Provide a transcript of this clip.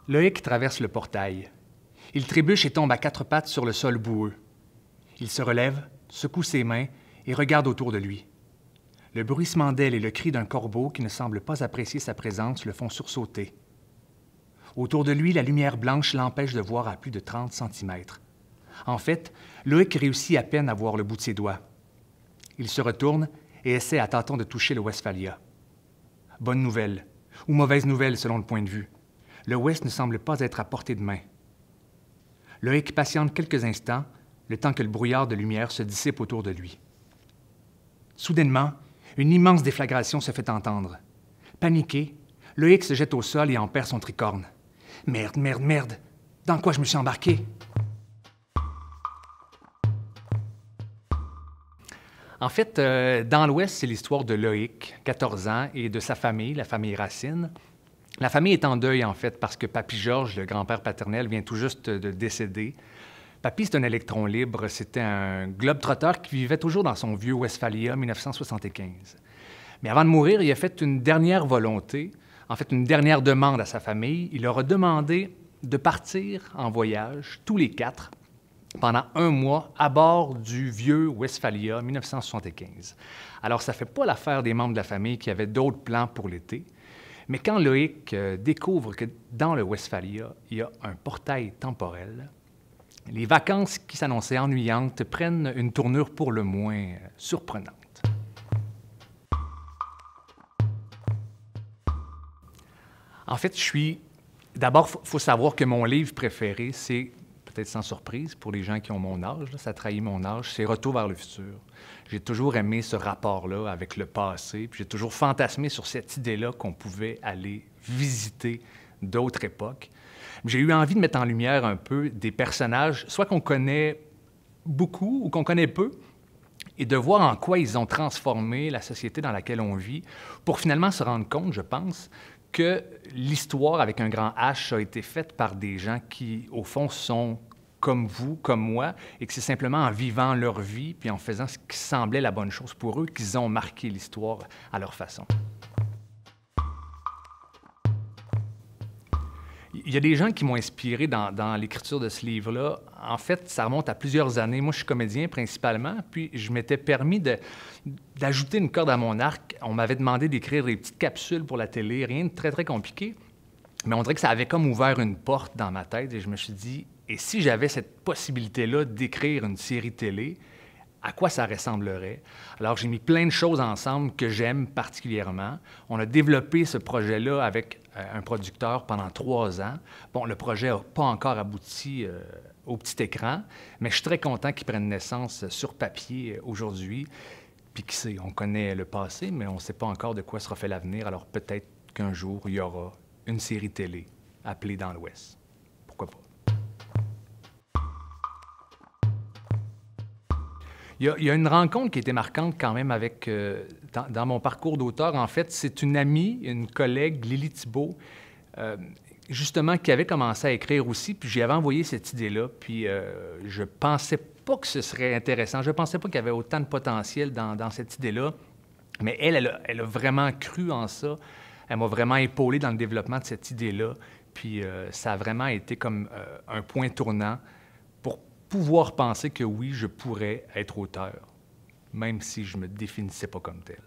Loïc traverse le portail. Il trébuche et tombe à quatre pattes sur le sol boueux. Il se relève, secoue ses mains et regarde autour de lui. Le bruissement d'ailes et le cri d'un corbeau qui ne semble pas apprécier sa présence le font sursauter. Autour de lui, la lumière blanche l'empêche de voir à plus de 30 centimètres. En fait, Loïc réussit à peine à voir le bout de ses doigts. Il se retourne et essaie à tâtons de toucher le Westphalia. Bonne nouvelle, ou mauvaise nouvelle selon le point de vue. Le West ne semble pas être à portée de main. Loïc patiente quelques instants, le temps que le brouillard de lumière se dissipe autour de lui. Soudainement, une immense déflagration se fait entendre. Paniqué, Loïc se jette au sol et en perd son tricorne. « Merde, merde, merde! Dans quoi je me suis embarqué? » En fait, dans l'Ouest, c'est l'histoire de Loïc, 14 ans, et de sa famille, la famille Racine. La famille est en deuil, en fait, parce que Papy Georges, le grand-père paternel, vient tout juste de décéder. Papy, c'est un électron libre. C'était un globe-trotteur qui vivait toujours dans son vieux Westphalia 1975. Mais avant de mourir, il a fait une dernière volonté, en fait, une dernière demande à sa famille. Il leur a demandé de partir en voyage, tous les quatre, pendant 1 mois, à bord du vieux Westphalia 1975. Alors, ça ne fait pas l'affaire des membres de la famille qui avaient d'autres plans pour l'été. Mais quand Loïc découvre que dans le Westphalia, il y a un portail temporel, les vacances qui s'annonçaient ennuyantes prennent une tournure pour le moins surprenante. En fait, D'abord, il faut savoir que mon livre préféré, c'est, peut-être sans surprise pour les gens qui ont mon âge, là, ça trahit mon âge, c'est Retour vers le futur. J'ai toujours aimé ce rapport-là avec le passé, puis j'ai toujours fantasmé sur cette idée-là qu'on pouvait aller visiter d'autres époques. J'ai eu envie de mettre en lumière un peu des personnages, soit qu'on connaît beaucoup ou qu'on connaît peu, et de voir en quoi ils ont transformé la société dans laquelle on vit, pour finalement se rendre compte, je pense, que l'histoire avec un grand H a été faite par des gens qui, au fond, sont comme vous, comme moi, et que c'est simplement en vivant leur vie puis en faisant ce qui semblait la bonne chose pour eux qu'ils ont marqué l'histoire à leur façon. Il y a des gens qui m'ont inspiré dans l'écriture de ce livre-là. En fait, ça remonte à plusieurs années. Moi, je suis comédien principalement, puis je m'étais permis d'ajouter une corde à mon arc. On m'avait demandé d'écrire des petites capsules pour la télé, rien de très, très compliqué. Mais on dirait que ça avait comme ouvert une porte dans ma tête et je me suis dit, et si j'avais cette possibilité-là d'écrire une série télé, à quoi ça ressemblerait? Alors, j'ai mis plein de choses ensemble que j'aime particulièrement. On a développé ce projet-là avec un producteur pendant 3 ans. Bon, le projet n'a pas encore abouti au petit écran, mais je suis très content qu'il prenne naissance sur papier aujourd'hui. Puis qui sait, on connaît le passé, mais on ne sait pas encore de quoi sera fait l'avenir. Alors peut-être qu'un jour, il y aura une série télé appelée Dans l'Ouest. Pourquoi pas? Il y a une rencontre qui a été marquante quand même avec, dans mon parcours d'auteur. En fait, c'est une amie, une collègue, Lily Thibault, justement, qui avait commencé à écrire aussi, puis j'y avais envoyé cette idée-là, puis je pensais pas que ce serait intéressant. Je pensais pas qu'il y avait autant de potentiel dans cette idée-là, mais elle a vraiment cru en ça. Elle m'a vraiment épaulé dans le développement de cette idée-là, puis ça a vraiment été comme un point tournant pour pouvoir penser que oui, je pourrais être auteur, même si je ne me définissais pas comme tel.